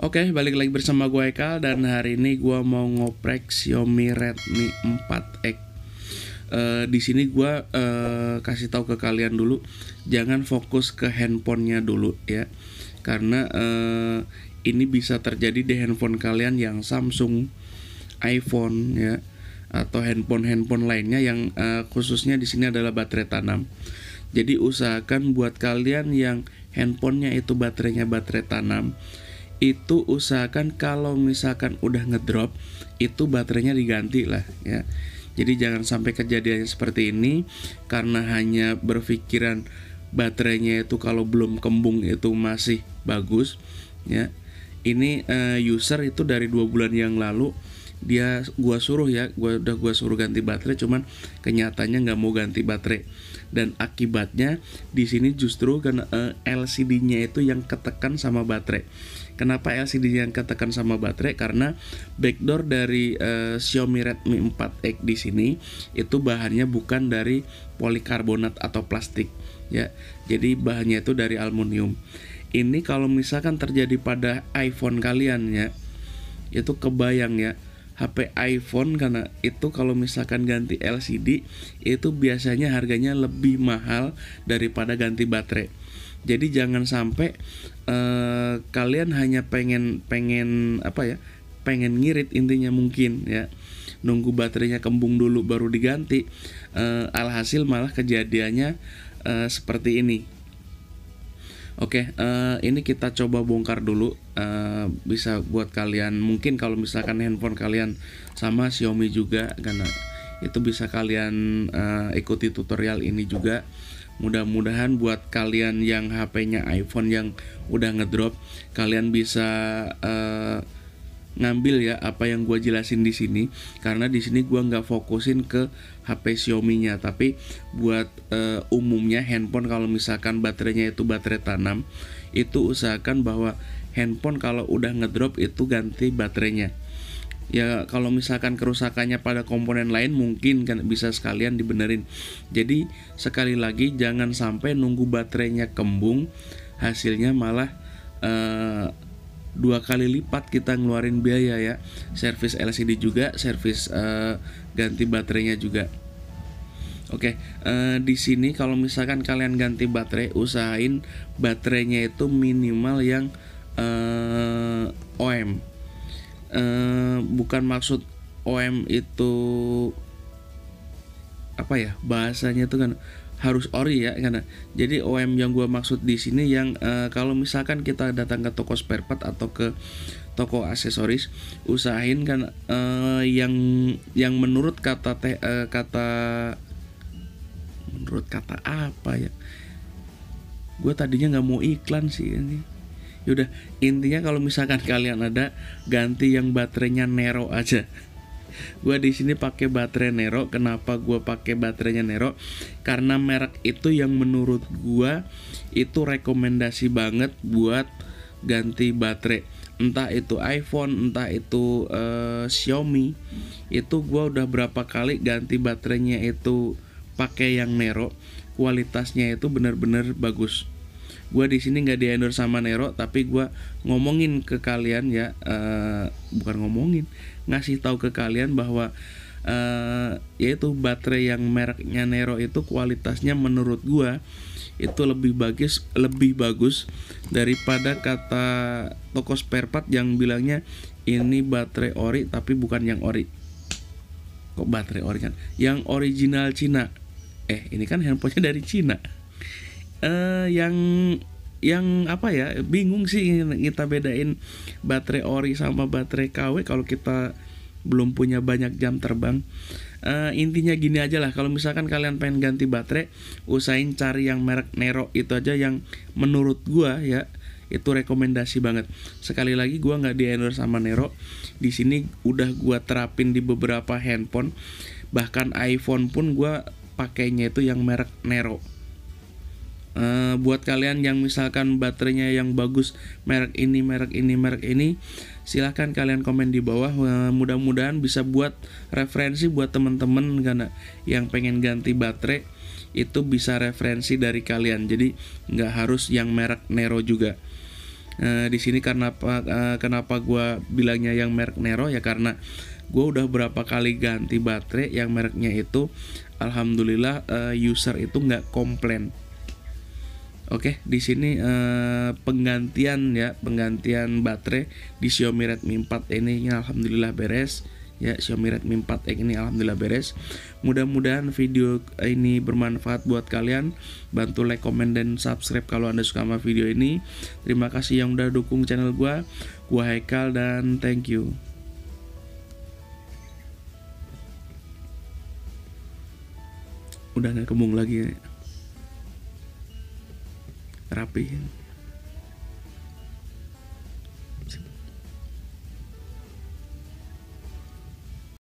Oke, balik lagi bersama gue Ekal dan hari ini gue mau ngoprek Xiaomi Redmi 4X. Di sini gue kasih tahu ke kalian dulu, jangan fokus ke handphonenya dulu ya, karena ini bisa terjadi di handphone kalian yang Samsung, iPhone ya, atau handphone lainnya yang khususnya di sini adalah baterai tanam. Jadi usahakan buat kalian yang handphonenya itu baterainya baterai tanam, itu usahakan kalau misalkan udah ngedrop itu baterainya diganti lah ya. Jadi jangan sampai kejadiannya seperti ini karena hanya berpikiran baterainya itu kalau belum kembung itu masih bagus ya. Ini user itu dari 2 bulan yang lalu gua suruh suruh ganti baterai, cuman kenyataannya nggak mau ganti baterai, dan akibatnya di sini justru karena LCD-nya itu yang ketekan sama baterai. Kenapa LCD yang ketekan sama baterai? Karena backdoor dari Xiaomi Redmi 4X di sini itu bahannya bukan dari polikarbonat atau plastik ya. Jadi bahannya itu dari aluminium. Ini kalau misalkan terjadi pada iPhone kalian ya, itu kebayang ya, HP iPhone karena itu kalau misalkan ganti LCD itu biasanya harganya lebih mahal daripada ganti baterai. Jadi jangan sampai kalian hanya pengen pengen ngirit intinya mungkin ya, nunggu baterainya kembung dulu baru diganti, alhasil malah kejadiannya seperti ini. Oke, ini kita coba bongkar dulu, bisa buat kalian mungkin kalau misalkan handphone kalian sama Xiaomi juga, karena itu bisa kalian ikuti tutorial ini juga. Mudah-mudahan buat kalian yang HP-nya iPhone yang udah ngedrop, kalian bisa ngambil ya apa yang gue jelasin di sini, karena di sini gue nggak fokusin ke HP Xiaomi-nya, tapi buat umumnya handphone kalau misalkan baterainya itu baterai tanam, itu usahakan bahwa handphone kalau udah ngedrop itu ganti baterainya. Ya kalau misalkan kerusakannya pada komponen lain mungkin kan bisa sekalian dibenerin. Jadi sekali lagi jangan sampai nunggu baterainya kembung, hasilnya malah 2 kali lipat kita ngeluarin biaya ya, servis LCD juga, servis ganti baterainya juga. Oke, di sini kalau misalkan kalian ganti baterai, usahain baterainya itu minimal yang OM. Bukan maksud OM itu apa ya bahasanya itu kan harus ori ya, karena jadi OM yang gua maksud di sini yang kalau misalkan kita datang ke toko spare part atau ke toko aksesoris, usahain kan yang menurut menurut kata apa ya, gue tadinya nggak mau iklan sih ini. Yaudah, intinya kalau misalkan kalian ada, ganti yang baterainya Nero aja. Gua di sini pakai baterai Nero. Kenapa gua pakai baterainya Nero? Karena merek itu yang menurut gua itu rekomendasi banget buat ganti baterai. Entah itu iPhone, entah itu Xiaomi. Itu gua udah berapa kali ganti baterainya itu pakai yang Nero. Kualitasnya itu benar-benar bagus. Gue di sini nggak di-endorse sama Nero, tapi gue ngomongin ke kalian ya, ngasih tahu ke kalian bahwa yaitu baterai yang mereknya Nero itu kualitasnya menurut gue itu lebih bagus daripada kata toko spare part yang bilangnya ini baterai ori tapi bukan yang ori. Kok baterai ori kan? Yang original Cina. Ini kan handphonenya dari Cina. Yang apa ya, bingung sih kita bedain baterai ori sama baterai KW kalau kita belum punya banyak jam terbang. Intinya gini aja lah, kalau misalkan kalian pengen ganti baterai, usahain cari yang merek Nero, itu aja yang menurut gua ya itu rekomendasi banget. Sekali lagi gua nggak di-endorse sama Nero. Di sini udah gua terapin di beberapa handphone, bahkan iPhone pun gua pakainya itu yang merek Nero. Buat kalian yang misalkan baterainya yang bagus merek ini, silahkan kalian komen di bawah. Mudah-mudahan bisa buat referensi buat teman-teman karena yang pengen ganti baterai, itu bisa referensi dari kalian. Jadi nggak harus yang merek Nero juga. Di sini kenapa gue bilangnya yang merek Nero ya, karena gue udah berapa kali ganti baterai yang mereknya itu, alhamdulillah user itu nggak komplain. Oke, di sini penggantian baterai di Xiaomi Redmi 4 ini alhamdulillah beres. Ya, Xiaomi Redmi 4X ini alhamdulillah beres. Mudah-mudahan video ini bermanfaat buat kalian. Bantu like, komen, dan subscribe kalau Anda suka sama video ini. Terima kasih yang udah dukung channel gua. Gua Haikal dan thank you. Udah gak kembung lagi ya. Rapi.